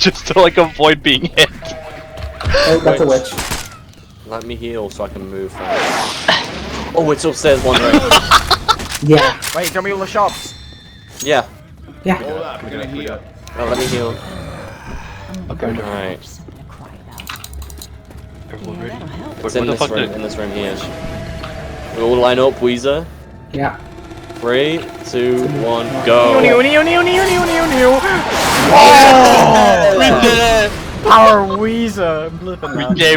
just to like avoid being hit. Oh, that's a witch. Let me heal so I can move fast. Oh, it's upstairs one way. Yeah. Wait, tell me all the shops. Yeah. Yeah. Oh, let me heal. Okay. Alright. Everyone ready? It's in this room here. We all line up, Wheezer. Yeah. 3, 2, 1, go! Power Wheezer! We gave